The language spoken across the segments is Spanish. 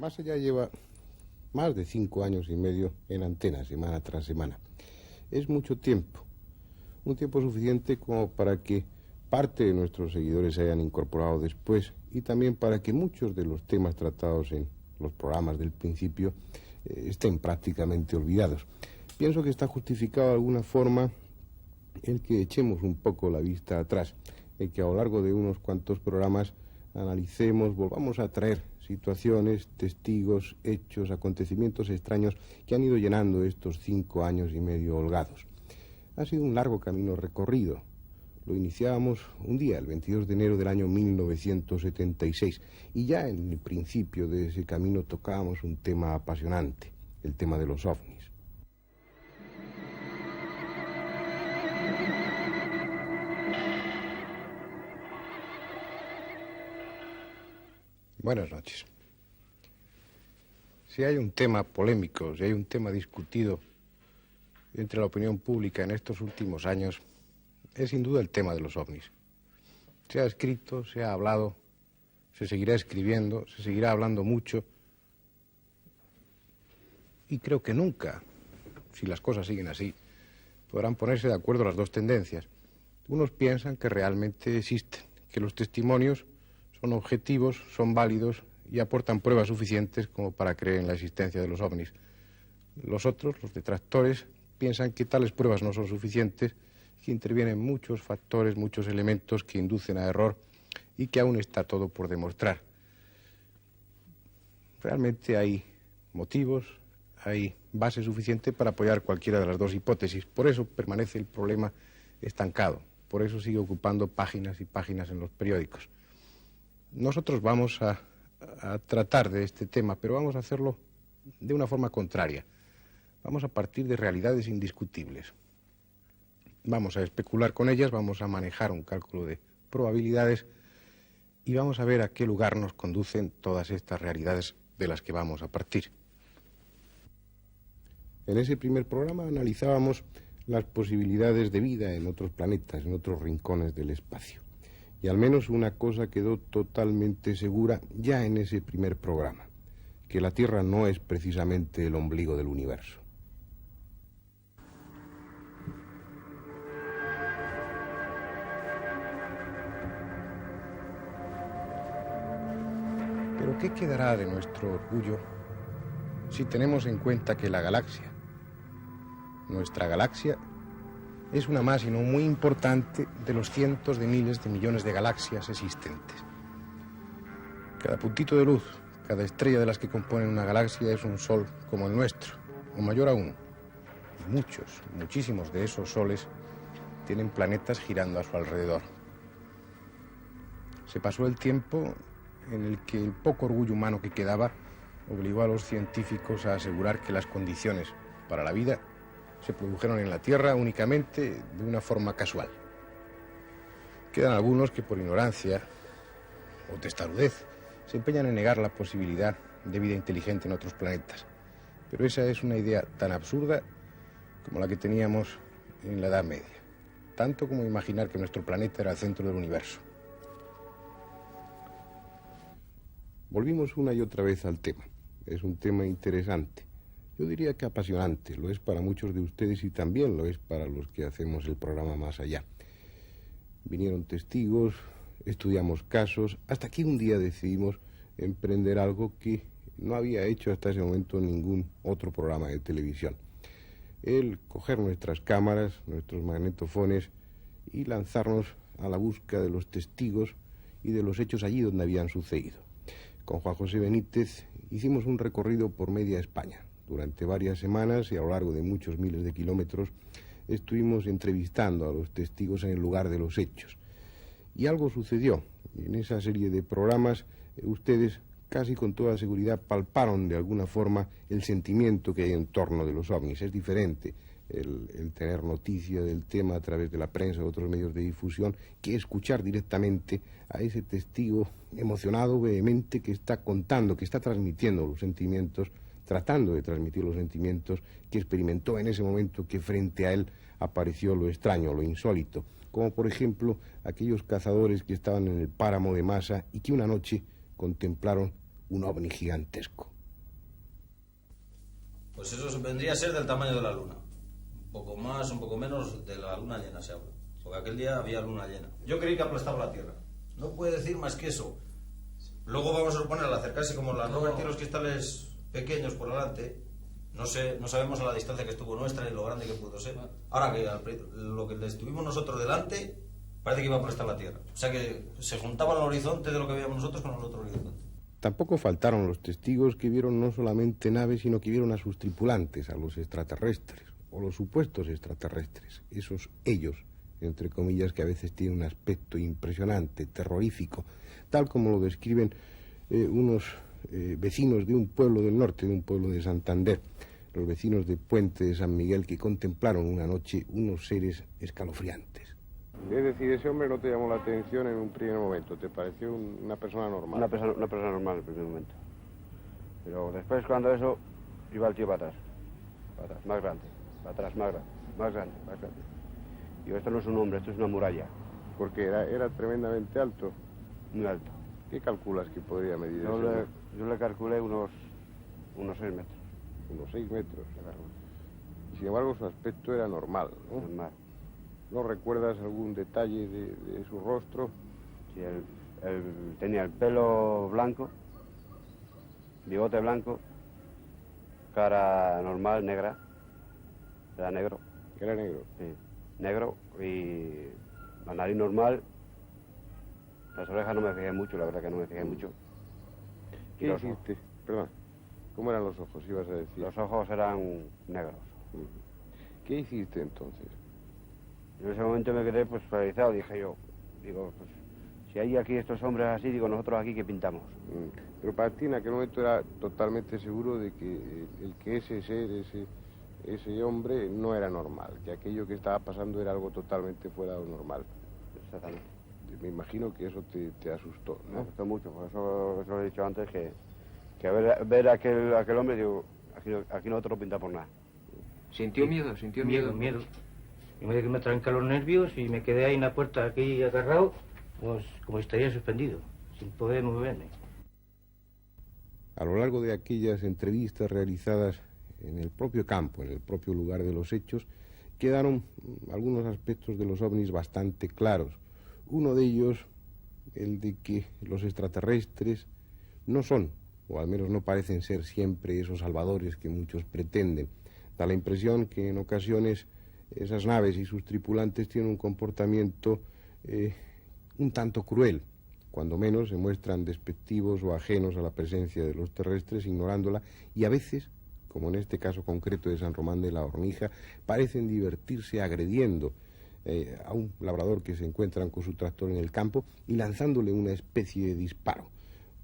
Más allá lleva más de 5 años y medio en antena, semana tras semana. Es mucho tiempo, un tiempo suficiente como para que parte de nuestros seguidores se hayan incorporado después y también para que muchos de los temas tratados en los programas del principio estén prácticamente olvidados. Pienso que está justificado de alguna forma el que echemos un poco la vista atrás, el que a lo largo de unos cuantos programas analicemos, volvamos a traer situaciones, testigos, hechos, acontecimientos extraños que han ido llenando estos 5 años y medio holgados. Ha sido un largo camino recorrido. Lo iniciábamos un día, el 22 de enero del año 1976, y ya en el principio de ese camino tocábamos un tema apasionante, el tema de los ovnis. Buenas noches. Si hay un tema polémico, si hay un tema discutido entre la opinión pública en estos últimos años, es sin duda el tema de los ovnis. Se ha escrito, se ha hablado, se seguirá escribiendo, se seguirá hablando mucho, y creo que nunca, si las cosas siguen así, podrán ponerse de acuerdo las dos tendencias. Unos piensan que realmente existen, que los testimonios son objetivos, son válidos y aportan pruebas suficientes como para creer en la existencia de los ovnis. Los otros, los detractores, piensan que tales pruebas no son suficientes, que intervienen muchos factores, muchos elementos que inducen a error y que aún está todo por demostrar. Realmente hay motivos, hay base suficiente para apoyar cualquiera de las dos hipótesis. Por eso permanece el problema estancado, por eso sigue ocupando páginas y páginas en los periódicos. Nosotros vamos a tratar de este tema, pero vamos a hacerlo de una forma contraria. Vamos a partir de realidades indiscutibles. Vamos a especular con ellas, vamos a manejar un cálculo de probabilidades y vamos a ver a qué lugar nos conducen todas estas realidades de las que vamos a partir. En ese primer programa analizábamos las posibilidades de vida en otros planetas, en otros rincones del espacio. Y al menos una cosa quedó totalmente segura ya en ese primer programa, que la Tierra no es precisamente el ombligo del universo. Pero ¿qué quedará de nuestro orgullo si tenemos en cuenta que la galaxia, nuestra galaxia, es una más y no muy importante de los cientos de miles de millones de galaxias existentes? Cada puntito de luz, cada estrella de las que componen una galaxia es un sol como el nuestro, o mayor aún. Y muchos, muchísimos de esos soles tienen planetas girando a su alrededor. Se pasó el tiempo en el que el poco orgullo humano que quedaba obligó a los científicos a asegurar que las condiciones para la vida se produjeron en la Tierra únicamente de una forma casual. Quedan algunos que por ignorancia o testarudez se empeñan en negar la posibilidad de vida inteligente en otros planetas. Pero esa es una idea tan absurda como la que teníamos en la Edad Media, tanto como imaginar que nuestro planeta era el centro del universo. Volvimos una y otra vez al tema. Es un tema interesante. Yo diría que apasionante, lo es para muchos de ustedes y también lo es para los que hacemos el programa Más Allá. Vinieron testigos, estudiamos casos, hasta que un día decidimos emprender algo que no había hecho hasta ese momento ningún otro programa de televisión. El coger nuestras cámaras, nuestros magnetofones y lanzarnos a la búsqueda de los testigos y de los hechos allí donde habían sucedido. Con Juan José Benítez hicimos un recorrido por media España. Durante varias semanas y a lo largo de muchos miles de kilómetros estuvimos entrevistando a los testigos en el lugar de los hechos. Y algo sucedió. En esa serie de programas ustedes casi con toda seguridad palparon de alguna forma el sentimiento que hay en torno de los ovnis. Es diferente el tener noticia del tema a través de la prensa o otros medios de difusión que escuchar directamente a ese testigo emocionado, vehemente, que está contando, que está transmitiendo los sentimientos, tratando de transmitir los sentimientos que experimentó en ese momento que frente a él apareció lo extraño, lo insólito, como por ejemplo aquellos cazadores que estaban en el páramo de Masa y que una noche contemplaron un ovni gigantesco. Pues eso vendría a ser del tamaño de la luna. Un poco más, un poco menos de la luna llena se habla. Porque aquel día había luna llena. Yo creí que aplastaba la Tierra. No puede decir más que eso. Luego vamos a suponer al acercarse, como la Robert tiene los cristales pequeños por delante, no sabemos a la distancia que estuvo nuestra ni lo grande que pudo ser. Ahora que lo que le estuvimos nosotros delante, parece que iba a aplastar la Tierra. O sea que se juntaba el horizonte de lo que veíamos nosotros con el otro horizonte. Tampoco faltaron los testigos que vieron no solamente naves, sino que vieron a sus tripulantes, a los extraterrestres, o los supuestos extraterrestres, esos ellos, entre comillas, que a veces tienen un aspecto impresionante, terrorífico, tal como lo describen unos vecinos de un pueblo del norte, de un pueblo de Santander, los vecinos de Puente de San Miguel, que contemplaron una noche unos seres escalofriantes. Es decir, ese hombre no te llamó la atención en un primer momento, ¿te pareció una persona normal? Una persona normal en el primer momento. Pero después, cuando eso, iba el tío para atrás, más grande, para atrás, más grande. Digo, esto no es un hombre, esto es una muralla. Porque era tremendamente alto. Muy alto. ¿Qué calculas que podría medir Yo ese? yo le calculé unos 6 metros. Unos 6 metros. Y sin embargo su aspecto era normal, ¿no? Normal. ¿No recuerdas algún detalle de su rostro? Sí, tenía el pelo blanco, bigote blanco, cara normal, negra, era negro. Era negro. Sí, negro y la nariz normal. Las orejas no me fijé mucho, la verdad que no me fijé mucho. ¿Qué hiciste? Perdón. ¿Cómo eran los ojos, ibas a decir? Los ojos eran negros. ¿Qué hiciste entonces? En ese momento me quedé pues paralizado, digo, pues si hay aquí estos hombres así, digo, nosotros aquí ¿qué pintamos? Pero para ti en aquel momento era totalmente seguro de que ese ser, ese hombre no era normal, que aquello que estaba pasando era algo totalmente fuera de lo normal. Exactamente. Me imagino que eso te asustó, ¿no? Me asustó mucho, por eso lo he dicho antes, que a ver a aquel hombre, digo, aquí nosotros no pintamos nada. ¿Sintió miedo? Miedo. Y me que me tranca los nervios y me quedé ahí en la puerta aquí agarrado, pues como estaría suspendido, sin poder moverme. A lo largo de aquellas entrevistas realizadas en el propio campo, en el propio lugar de los hechos, quedaron algunos aspectos de los ovnis bastante claros. Uno de ellos, el de que los extraterrestres no son, o al menos no parecen ser siempre esos salvadores que muchos pretenden. Da la impresión que en ocasiones esas naves y sus tripulantes tienen un comportamiento un tanto cruel, cuando menos se muestran despectivos o ajenos a la presencia de los terrestres, ignorándola, y a veces, como en este caso concreto de San Román de la Hornija, parecen divertirse agrediendo a un labrador que se encuentran con su tractor en el campo y lanzándole una especie de disparo.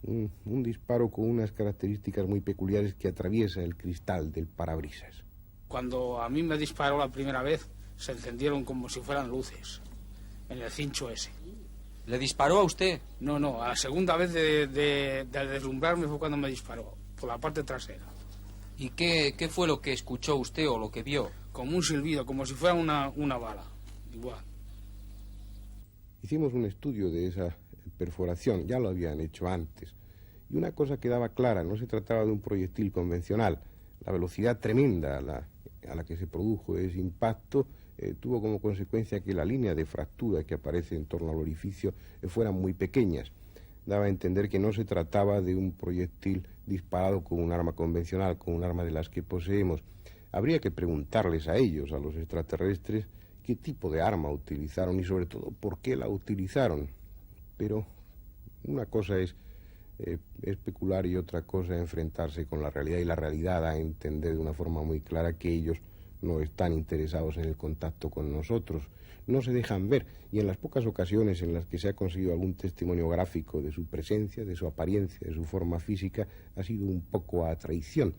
Un disparo con unas características muy peculiares que atraviesa el cristal del parabrisas. Cuando a mí me disparó la primera vez, se encendieron como si fueran luces en el cincho ese. ¿Le disparó a usted? No, a la segunda vez de deslumbrarme fue cuando me disparó, por la parte trasera. ¿Y qué fue lo que escuchó usted o lo que vio? Como un silbido, como si fuera una bala, igual. Hicimos un estudio de esa perforación, ya lo habían hecho antes, y una cosa quedaba clara, no se trataba de un proyectil convencional. La velocidad tremenda a la que se produjo ese impacto tuvo como consecuencia que la línea de fractura que aparece en torno al orificio fueran muy pequeñas. Daba a entender que no se trataba de un proyectil disparado con un arma convencional, con un arma de las que poseemos. Habría que preguntarles a ellos, a los extraterrestres, qué tipo de arma utilizaron y sobre todo por qué la utilizaron. Pero una cosa es especular y otra cosa enfrentarse con la realidad, y la realidad da a entender de una forma muy clara que ellos no están interesados en el contacto con nosotros, no se dejan ver, y en las pocas ocasiones en las que se ha conseguido algún testimonio gráfico de su presencia, de su apariencia, de su forma física, ha sido un poco a traición,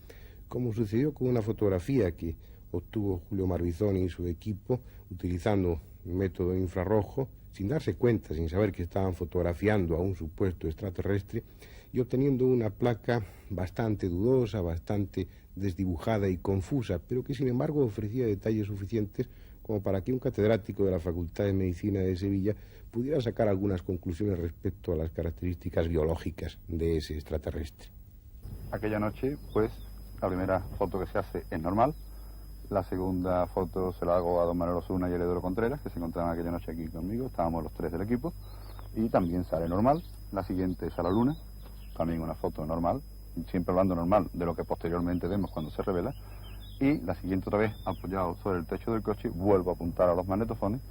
como sucedió con una fotografía que obtuvo Julio Marbizoni y su equipo utilizando un método infrarrojo, sin darse cuenta, sin saber que estaban fotografiando a un supuesto extraterrestre, y obteniendo una placa bastante dudosa, bastante desdibujada y confusa, pero que sin embargo ofrecía detalles suficientes como para que un catedrático de la Facultad de Medicina de Sevilla pudiera sacar algunas conclusiones respecto a las características biológicas de ese extraterrestre. aquella noche, pues, la primera foto que se hace es normal. La segunda foto se la hago a don Manuel Osuna y Heredero Contreras, que se encontraban aquella noche aquí conmigo. Estábamos los tres del equipo. Y también sale normal. La siguiente es a la luna, también una foto normal, siempre hablando normal de lo que posteriormente vemos cuando se revela. Y la siguiente otra vez, apoyado sobre el techo del coche, vuelvo a apuntar a los magnetofones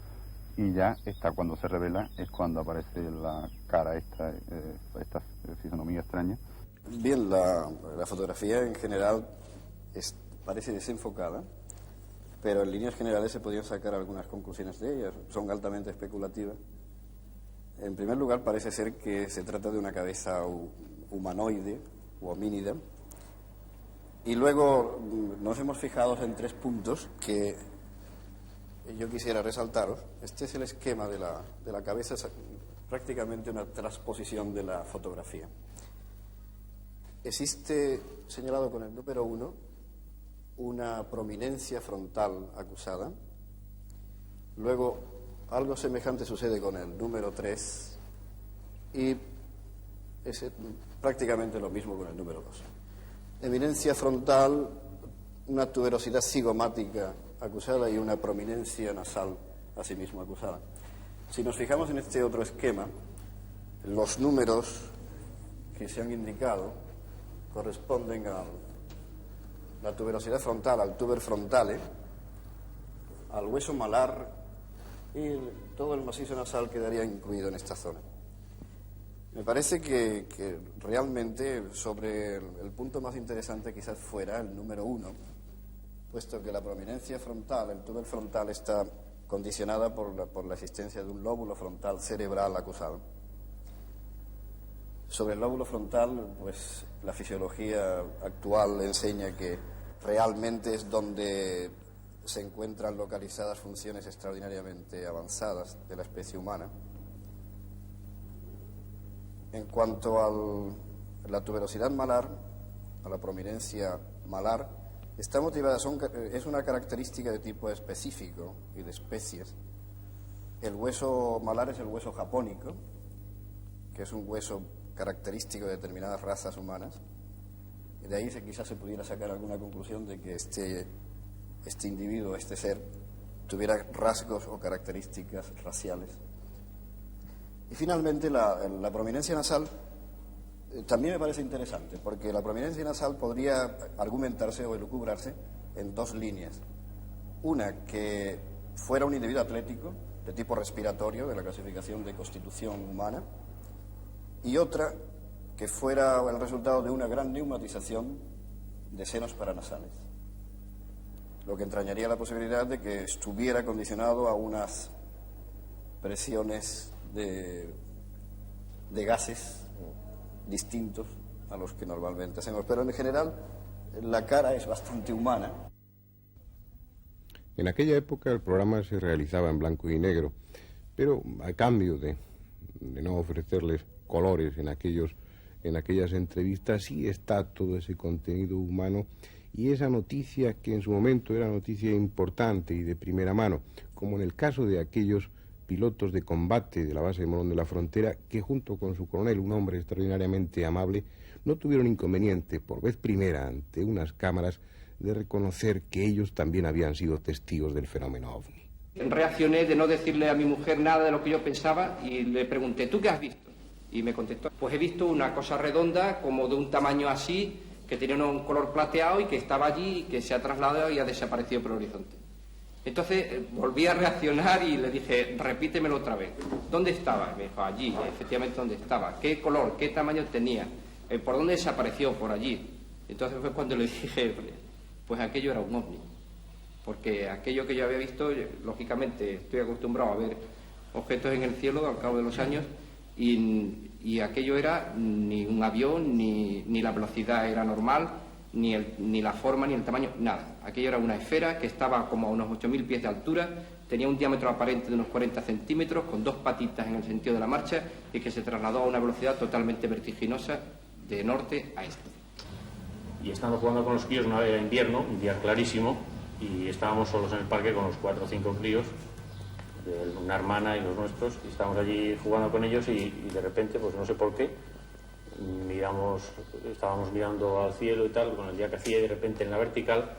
y ya está cuando se revela, es cuando aparece la cara esta fisonomía extraña. Bien, la fotografía en general parece desenfocada, pero en líneas generales se podían sacar algunas conclusiones de ellas, son altamente especulativas. En primer lugar, parece ser que se trata de una cabeza humanoide o homínida, y luego nos hemos fijado en 3 puntos que yo quisiera resaltaros. Este es el esquema de la cabeza, es prácticamente una transposición de la fotografía. Existe, señalado con el número 1, una prominencia frontal acusada. Luego, algo semejante sucede con el número 3 y es prácticamente lo mismo con el número 2. Eminencia frontal, una tuberosidad cigomática acusada y una prominencia nasal asimismo acusada. Si nos fijamos en este otro esquema, los números que se han indicado corresponden a la tuberosidad frontal, al tuber frontale, al hueso malar, y todo el macizo nasal quedaría incluido en esta zona. Me parece que realmente sobre el punto más interesante quizás fuera el número 1, puesto que la prominencia frontal, el tuber frontal, está condicionada por la existencia de un lóbulo frontal cerebral acusado. Sobre el lóbulo frontal, pues la fisiología actual enseña que realmente es donde se encuentran localizadas funciones extraordinariamente avanzadas de la especie humana. En cuanto a la tuberosidad malar, a la prominencia malar, está motivada, es una característica de tipo específico y de especies. El hueso malar es el hueso japónico, que es un hueso característico de determinadas razas humanas, y de ahí quizás se pudiera sacar alguna conclusión de que este individuo, este ser, tuviera rasgos o características raciales. Y finalmente la prominencia nasal también me parece interesante, porque la prominencia nasal podría argumentarse o elucubrarse en 2 líneas. Una, que fuera un individuo atlético, de tipo respiratorio, de la clasificación de constitución humana, y otra, que fuera el resultado de una gran neumatización de senos paranasales, lo que entrañaría la posibilidad de que estuviera condicionado a unas presiones de gases distintos a los que normalmente hacemos. Pero en general la cara es bastante humana. En aquella época el programa se realizaba en blanco y negro, pero a cambio de no ofrecerles colores en aquellas entrevistas, sí está todo ese contenido humano y esa noticia que en su momento era noticia importante y de primera mano, como en el caso de aquellos pilotos de combate de la base de Morón de la Frontera, que junto con su coronel, un hombre extraordinariamente amable, no tuvieron inconveniente, por vez primera ante unas cámaras, de reconocer que ellos también habían sido testigos del fenómeno OVNI. Reaccioné de no decirle a mi mujer nada de lo que yo pensaba y le pregunté, ¿tú qué has visto? Y me contestó, pues he visto una cosa redonda, como de un tamaño así, que tenía un color plateado y que estaba allí y que se ha trasladado y ha desaparecido por el horizonte. Entonces volví a reaccionar y le dije, repítemelo otra vez. ¿Dónde estaba? Me dijo, allí, efectivamente, ¿dónde estaba? ¿Qué color? ¿Qué tamaño tenía? ¿Por dónde desapareció? Por allí. Entonces fue cuando le dije, pues aquello era un ovni. Porque aquello que yo había visto, lógicamente estoy acostumbrado a ver objetos en el cielo al cabo de los años y aquello era ni un avión, ni la velocidad era normal, ni la forma, ni el tamaño, nada. Aquello era una esfera que estaba como a unos 8.000 pies de altura, tenía un diámetro aparente de unos 40 centímetros, con 2 patitas en el sentido de la marcha y que se trasladó a una velocidad totalmente vertiginosa de norte a este. Y estando jugando con los críos, era invierno, un día clarísimo, y estábamos solos en el parque con los 4 o 5 críos, una hermana y los nuestros, y estábamos allí jugando con ellos y de repente, pues no sé por qué, estábamos mirando al cielo y tal, con el día que hacía, y de repente en la vertical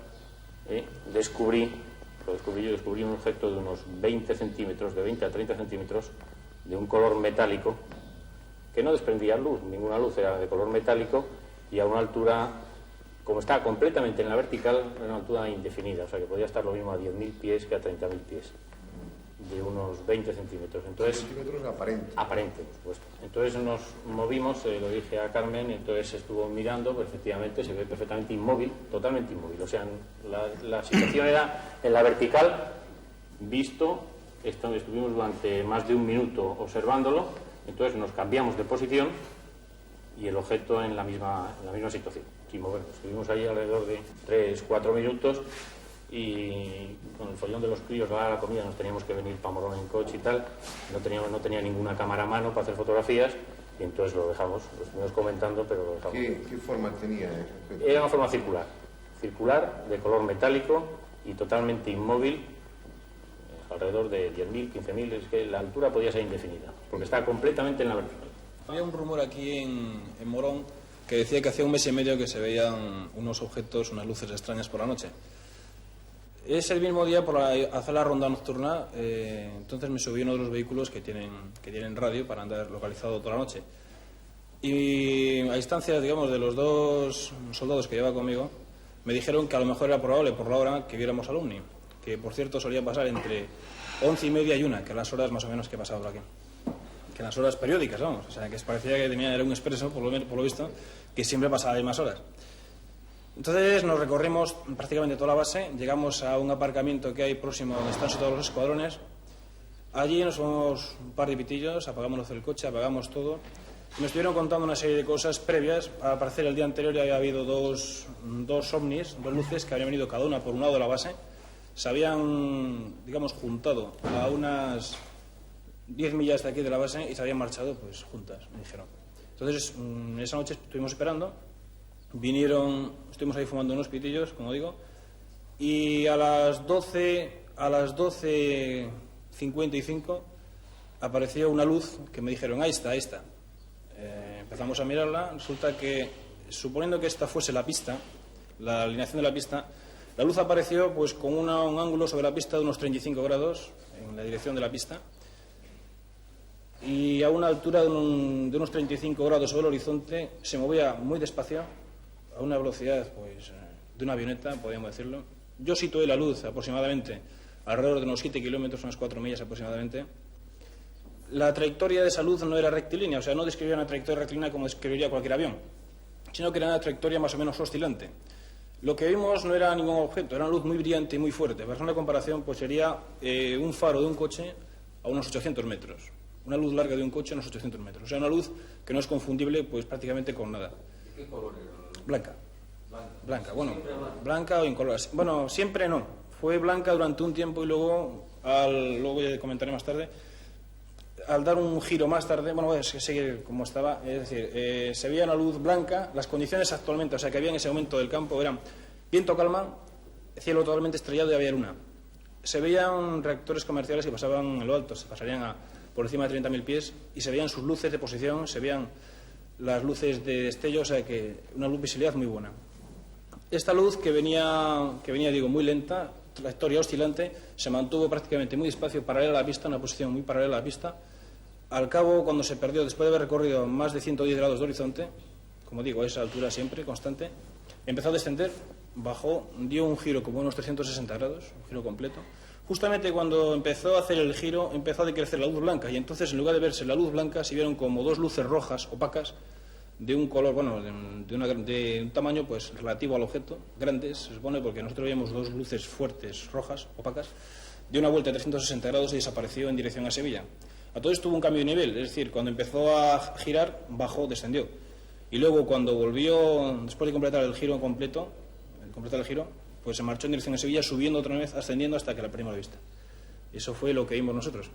descubrí un objeto de unos 20 centímetros, de 20 a 30 centímetros, de un color metálico, que no desprendía luz, ninguna luz, era de color metálico, y a una altura, como estaba completamente en la vertical, era una altura indefinida, o sea que podía estar lo mismo a 10.000 pies que a 30.000 pies, de unos 20 centímetros. Entonces, centímetros aparente. Aparente, por supuesto. Entonces nos movimos, lo dije a Carmen, entonces estuvo mirando, pues efectivamente se ve perfectamente inmóvil, totalmente inmóvil. O sea, la situación era en la vertical, visto, estuvimos durante más de un minuto observándolo, entonces nos cambiamos de posición y el objeto en la misma situación, sin movernos. Estuvimos ahí alrededor de 3-4 minutos y con el follón de los críos, la comida, nos teníamos que venir para Morón en coche y tal, no tenía ninguna cámara a mano para hacer fotografías y entonces lo dejamos, lo estuvimos comentando, pero lo dejamos. ¿Qué forma tenía? Era una forma circular, de color metálico y totalmente inmóvil, alrededor de 10.000, 15.000, es que la altura podía ser indefinida, porque estaba completamente en la vertical. Había un rumor aquí en Morón que decía que hacía un mes y medio que se veían unos objetos, unas luces extrañas por la noche. Es el mismo día por hacer la ronda nocturna, entonces me subí uno de los vehículos que tienen radio para andar localizado toda la noche. Y a distancia, digamos, de los dos soldados que llevaba conmigo, me dijeron que a lo mejor era probable por la hora que viéramos al ovni, que por cierto solía pasar entre 11:30 y 1, que eran las horas más o menos que pasaba por aquí. Que las horas periódicas, vamos, o sea, que parecía que era un expreso, por lo visto, que siempre pasaba de más horas. Entonces nos recorrimos prácticamente toda la base, llegamos a un aparcamiento que hay próximo donde están todos los escuadrones. Allí nos fuimos un par de pitillos, apagamos el coche, apagamos todo. Y me estuvieron contando una serie de cosas previas. Al parecer el día anterior ya había habido dos ovnis, dos luces que habían venido cada una por un lado de la base. Se habían, digamos, juntado a unas 10 millas de aquí de la base y se habían marchado pues juntas, me dijeron. Entonces esa noche estuvimos esperando. Estuvimos ahí fumando unos pitillos, como digo, y a las 12:55 apareció una luz que me dijeron, ahí está. Empezamos a mirarla, resulta que, suponiendo que esta fuese la pista, la alineación de la pista, la luz apareció pues con un ángulo sobre la pista de unos 35 grados en la dirección de la pista y a una altura de unos 35 grados sobre el horizonte. Se movía muy despacio, a una velocidad pues de una avioneta, podríamos decirlo. Yo situé la luz aproximadamente alrededor de unos 7 kilómetros, unas 4 millas aproximadamente. La trayectoria de esa luz no era rectilínea, o sea, no describía una trayectoria rectilínea como describiría cualquier avión, sino que era una trayectoria más o menos oscilante. Lo que vimos no era ningún objeto, era una luz muy brillante y muy fuerte. Para hacer una comparación, pues sería un faro de un coche a unos 800 metros. Una luz larga de un coche a unos 800 metros. O sea, una luz que no es confundible pues prácticamente con nada. ¿Qué color era? Blanca, bueno, blanca o incolora. Bueno, siempre no. Fue blanca durante un tiempo y luego ya comentaré más tarde, al dar un giro más tarde, bueno, voy a seguir como estaba, es decir, se veía una luz blanca, las condiciones actualmente, o sea, que había en ese momento del campo eran viento calma, cielo totalmente estrellado y había luna. Se veían reactores comerciales que pasaban en lo alto, se pasarían por encima de 30.000 pies y se veían sus luces de posición, se veían las luces de destello, o sea que una luz visibilidad muy buena. Esta luz que venía digo, muy lenta, trayectoria oscilante, se mantuvo prácticamente muy despacio, paralela a la pista, una posición muy paralela a la pista. Al cabo, cuando se perdió, después de haber recorrido más de 110 grados de horizonte, como digo, a esa altura siempre, constante, empezó a descender, bajó, dio un giro como unos 360 grados, un giro completo. Justamente cuando empezó a hacer el giro, empezó a decrecer la luz blanca y entonces, en lugar de verse la luz blanca, se vieron como dos luces rojas, opacas, de un color, bueno, de un tamaño pues relativo al objeto, grandes, se supone, porque nosotros veíamos dos luces fuertes, rojas, opacas, dio una vuelta de 360 grados y desapareció en dirección a Sevilla. A todo esto tuvo un cambio de nivel, es decir, cuando empezó a girar, bajó, descendió. Y luego, cuando volvió, después de completar el giro completo, pues se marchó en dirección a Sevilla, subiendo otra vez, ascendiendo hasta que la perdimos de vista. Eso fue lo que vimos nosotros.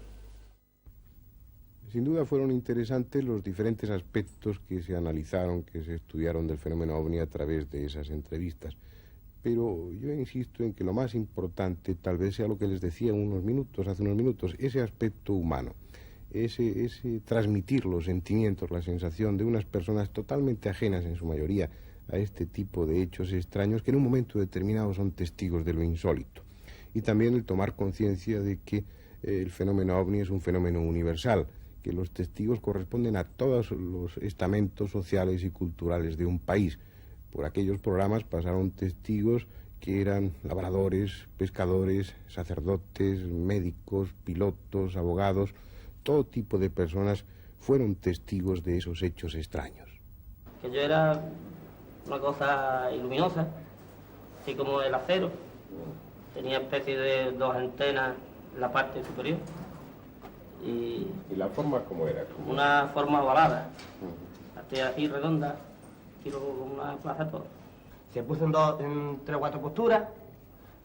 Sin duda fueron interesantes los diferentes aspectos que se analizaron, que se estudiaron del fenómeno OVNI a través de esas entrevistas. Pero yo insisto en que lo más importante tal vez sea lo que les decía hace unos minutos, ese aspecto humano. ese transmitir los sentimientos, la sensación de unas personas totalmente ajenas en su mayoría a este tipo de hechos extraños que en un momento determinado son testigos de lo insólito. Y también el tomar conciencia de que el fenómeno ovni es un fenómeno universal, que los testigos corresponden a todos los estamentos sociales y culturales de un país. Por aquellos programas pasaron testigos que eran labradores, pescadores, sacerdotes, médicos, pilotos, abogados. Todo tipo de personas fueron testigos de esos hechos extraños. Que yo era una cosa luminosa, así como el acero. Tenía especie de 2 antenas en la parte superior. ¿Y la forma cómo era? Una forma ovalada, así redonda, y luego como una plaza toda. Se puso en 3 o 4 posturas,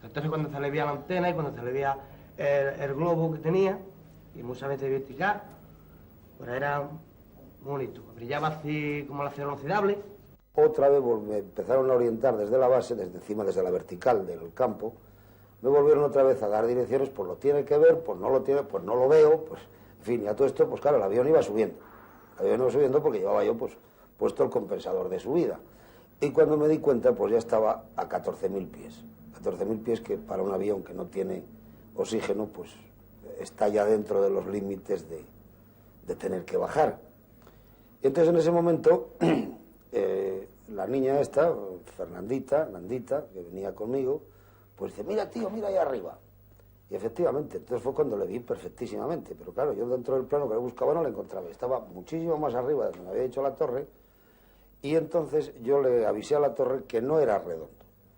entonces cuando se le veía la antena y cuando se le veía el globo que tenía, y muchas veces vertical, pues era muy bonito, brillaba así como el acero inoxidable. Otra vez me empezaron a orientar desde la base, desde encima, desde la vertical del campo, me volvieron otra vez a dar direcciones, pues lo tiene que ver, pues no lo tiene, pues no lo veo, pues en fin, y a todo esto, pues claro, el avión iba subiendo. El avión iba subiendo porque llevaba yo pues puesto el compensador de subida. Y cuando me di cuenta, pues ya estaba a 14.000 pies. 14.000 pies que para un avión que no tiene oxígeno, pues está ya dentro de los límites de tener que bajar. Y entonces en ese momento, la niña esta, Nandita, que venía conmigo, pues dice, mira tío, mira ahí arriba. Y efectivamente, entonces fue cuando le vi perfectísimamente, pero claro, yo dentro del plano que le buscaba no le encontraba, estaba muchísimo más arriba de donde me había dicho la torre, y entonces yo le avisé a la torre que no era redondo,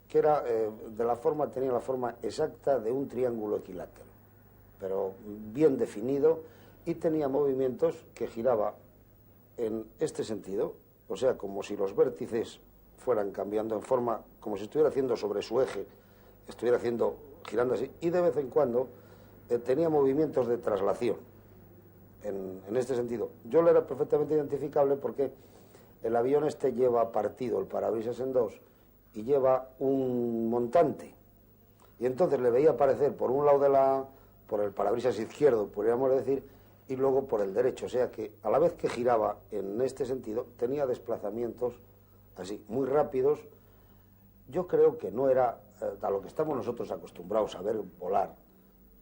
que era, tenía la forma exacta de un triángulo equilátero, pero bien definido, y tenía movimientos que giraba en este sentido, o sea, como si los vértices fueran cambiando en forma, como si estuviera haciendo sobre su eje, girando así, y de vez en cuando tenía movimientos de traslación en este sentido. Yo le era perfectamente identificable porque el avión este lleva partido el parabrisas en 2 y lleva un montante, y entonces le veía aparecer por un lado por el parabrisas izquierdo, podríamos decir, y luego por el derecho, o sea que a la vez que giraba en este sentido tenía desplazamientos así muy rápidos. Yo creo que no era a lo que estamos nosotros acostumbrados a ver volar,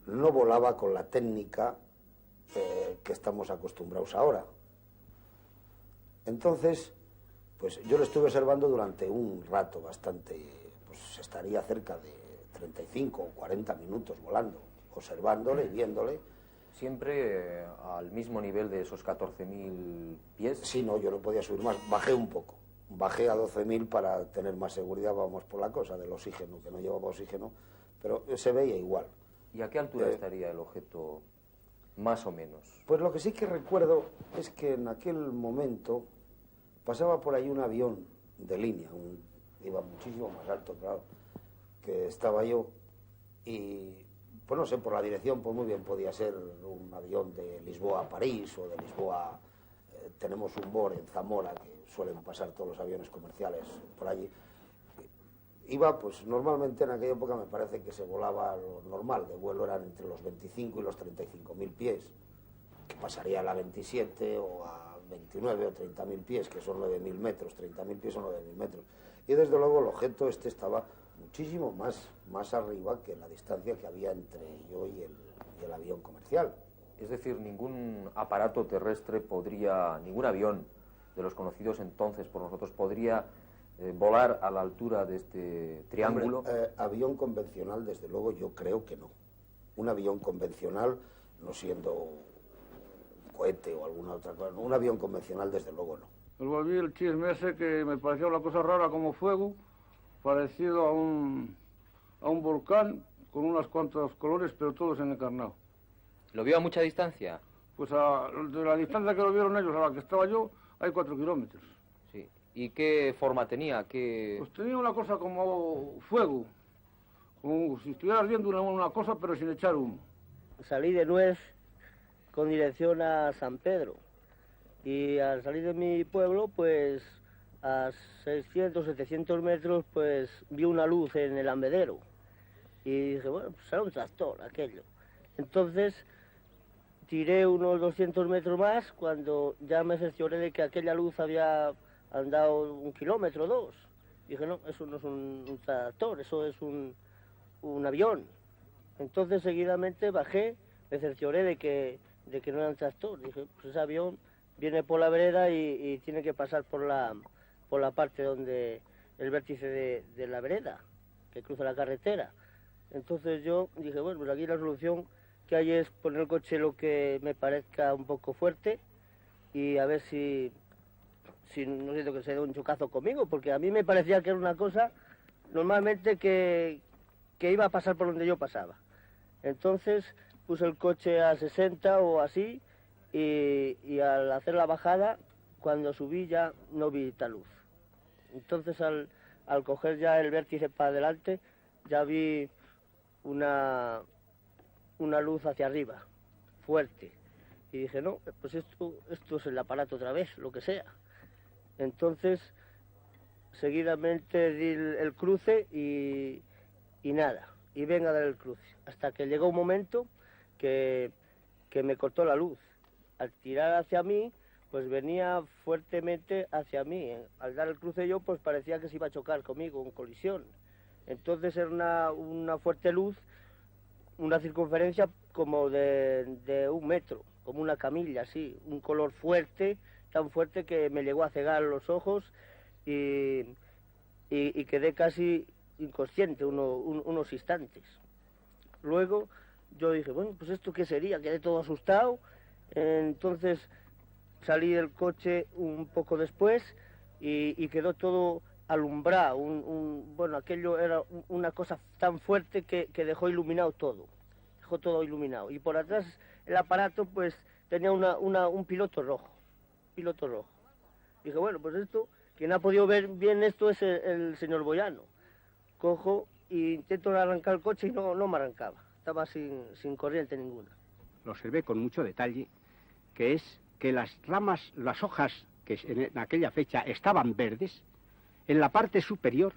no volaba con la técnica que estamos acostumbrados ahora. Entonces, pues yo lo estuve observando durante un rato bastante, pues estaría cerca de 35 o 40 minutos volando, observándole y viéndole. ¿Siempre al mismo nivel de esos 14.000 pies? Sí, no, yo no podía subir más, bajé un poco. Bajé a 12.000 para tener más seguridad, vamos por la cosa del oxígeno, que no llevaba oxígeno, pero se veía igual. ¿Y a qué altura estaría el objeto, más o menos? Pues lo que sí que recuerdo es que en aquel momento pasaba por ahí un avión de línea, iba muchísimo más alto, claro, que estaba yo, y pues no sé, por la dirección, pues muy bien podía ser un avión de Lisboa a París o de Lisboa. Tenemos un BOR en Zamora, que suelen pasar todos los aviones comerciales por allí. Iba, pues normalmente en aquella época me parece que se volaba lo normal, de vuelo eran entre los 25 y los 35.000 pies, que pasaría a la 27 o a 29 o 30.000 pies, que son 9.000 metros, 30.000 pies son 9.000 metros. Y desde luego el objeto este estaba muchísimo más arriba que la distancia que había entre yo y el avión comercial. Es decir, ningún aparato terrestre ningún avión de los conocidos entonces por nosotros podría volar a la altura de este triángulo. Hombre, avión convencional, desde luego, yo creo que no. Un avión convencional, no siendo un cohete o alguna otra cosa, un avión convencional, desde luego, no. Luego vi el chisme ese que me parecía una cosa rara como fuego, parecido a un volcán con unos cuantos colores, pero todos encarnados. ¿Lo vio a mucha distancia? Pues de la distancia que lo vieron ellos a la que estaba yo, hay 4 kilómetros. Sí. ¿Y qué forma tenía? Pues tenía una cosa como fuego, como si estuviera ardiendo una cosa, pero sin echar humo. Salí de Nuez con dirección a San Pedro, y al salir de mi pueblo, pues a 600, 700 metros, pues vi una luz en el ambedero, y dije, bueno, pues será un tractor aquello. Entonces tiré unos 200 metros más cuando ya me cercioré de que aquella luz había andado 1 kilómetro o 2. Dije, no, eso no es un tractor, eso es un avión. Entonces seguidamente bajé, me cercioré de que no era un tractor. Dije, pues ese avión viene por la vereda y tiene que pasar por la parte donde el vértice de la vereda, que cruza la carretera. Entonces yo dije, bueno, pues aquí la solución que hay es poner el coche lo que me parezca un poco fuerte y a ver si no siento que se dé un chocazo conmigo, porque a mí me parecía que era una cosa normalmente que iba a pasar por donde yo pasaba. Entonces puse el coche a 60 o así y al hacer la bajada, cuando subí ya no vi tal luz. Entonces al coger ya el vértice para adelante, ya vi una luz hacia arriba, fuerte. Y dije, no, pues esto es el aparato otra vez, lo que sea. Entonces, seguidamente di el cruce y nada, y venga a dar el cruce. Hasta que llegó un momento que me cortó la luz. Al tirar hacia mí, pues venía fuertemente hacia mí. Al dar el cruce yo, pues parecía que se iba a chocar conmigo, en colisión. Entonces era una fuerte luz, una circunferencia como de 1 metro, como una camilla, así, un color fuerte, tan fuerte que me llegó a cegar los ojos y quedé casi inconsciente unos instantes. Luego yo dije, bueno, pues ¿esto qué sería? Quedé todo asustado, entonces salí del coche un poco después y quedó todo alumbrado, bueno, aquello era una cosa tan fuerte que dejó iluminado todo, iluminado. Y por atrás el aparato pues tenía un piloto rojo. Dije, bueno, pues esto, quien ha podido ver bien esto es el señor Boyano. Cojo e intento arrancar el coche y no me arrancaba, estaba sin corriente ninguna. Lo observé con mucho detalle, que es que las ramas, las hojas que en aquella fecha estaban verdes, en la parte superior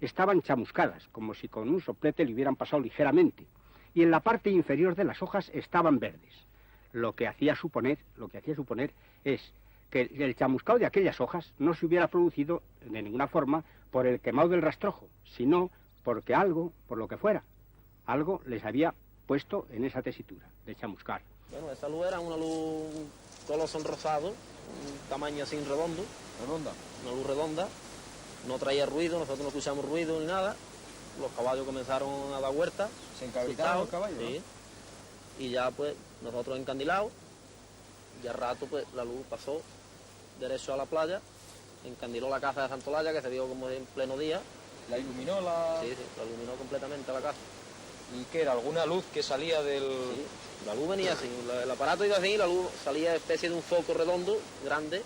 estaban chamuscadas, como si con un soplete le hubieran pasado ligeramente, y en la parte inferior de las hojas estaban verdes. Lo que hacía suponer es que el chamuscado de aquellas hojas no se hubiera producido de ninguna forma por el quemado del rastrojo, sino porque algo, por lo que fuera, algo les había puesto en esa tesitura de chamuscar. Bueno, esa luz era una luz color sonrosado, un tamaño así redondo. ¿Redonda? Una luz redonda, no traía ruido, nosotros no escuchamos ruido ni nada. Los caballos comenzaron a dar vueltas. ¿Se encabritaron los caballos? Sí. ¿No? Y ya pues nosotros encandilados, y al rato pues la luz pasó derecho a la playa, encandiló la casa de Santolaya, que se vio como en pleno día. ¿La iluminó la...? Sí, la iluminó completamente la casa. ¿Y qué era? ¿Alguna luz que salía del...? Sí, la luz venía así, el aparato iba así, la luz salía especie de un foco redondo, grande.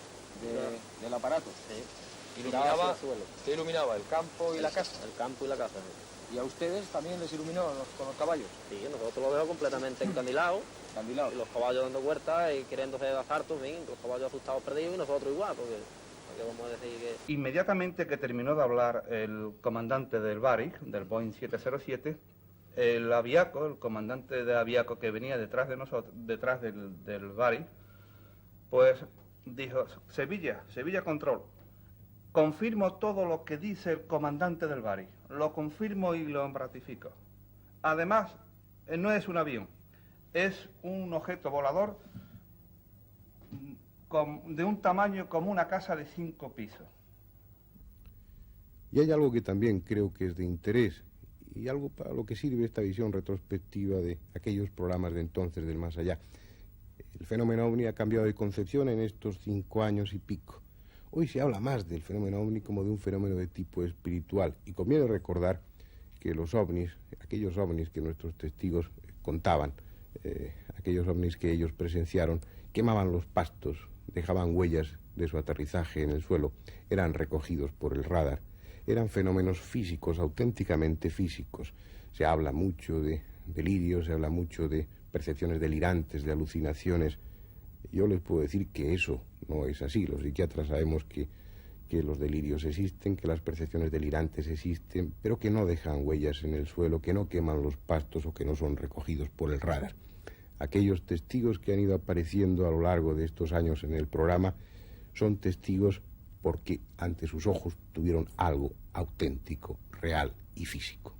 ¿Del aparato? Sí. Iluminaba, ¿usted iluminaba el campo y la casa? El campo y la casa, sí. ¿Y a ustedes también les iluminó con los caballos? Sí, nosotros lo dejamos completamente encandilados. Encandilados. Y los caballos dando vueltas y queriéndose dar hartos, los caballos asustados perdidos y nosotros igual, porque vamos a decir que... Inmediatamente que terminó de hablar el comandante del Varig, del Boeing 707, el aviaco, el comandante de aviaco que venía detrás de nosotros, detrás del Varig, pues dijo, Sevilla Control, confirmo todo lo que dice el comandante del Varig, lo confirmo y lo ratifico. Además, no es un avión, es un objeto volador de un tamaño como una casa de 5 pisos. Y hay algo que también creo que es de interés y algo para lo que sirve esta visión retrospectiva de aquellos programas de entonces del más allá. El fenómeno ovni ha cambiado de concepción en estos 5 años y pico. Hoy se habla más del fenómeno ovni como de un fenómeno de tipo espiritual y conviene recordar que los ovnis, aquellos ovnis que nuestros testigos contaban, aquellos ovnis que ellos presenciaron, quemaban los pastos, dejaban huellas de su aterrizaje en el suelo, eran recogidos por el radar. Eran fenómenos físicos, auténticamente físicos. Se habla mucho de delirios, se habla mucho de percepciones delirantes, de alucinaciones. Yo les puedo decir que eso no es así. Los psiquiatras sabemos que los delirios existen, que las percepciones delirantes existen, pero que no dejan huellas en el suelo, que no queman los pastos o que no son recogidos por el radar. Aquellos testigos que han ido apareciendo a lo largo de estos años en el programa son testigos porque ante sus ojos tuvieron algo auténtico, real y físico.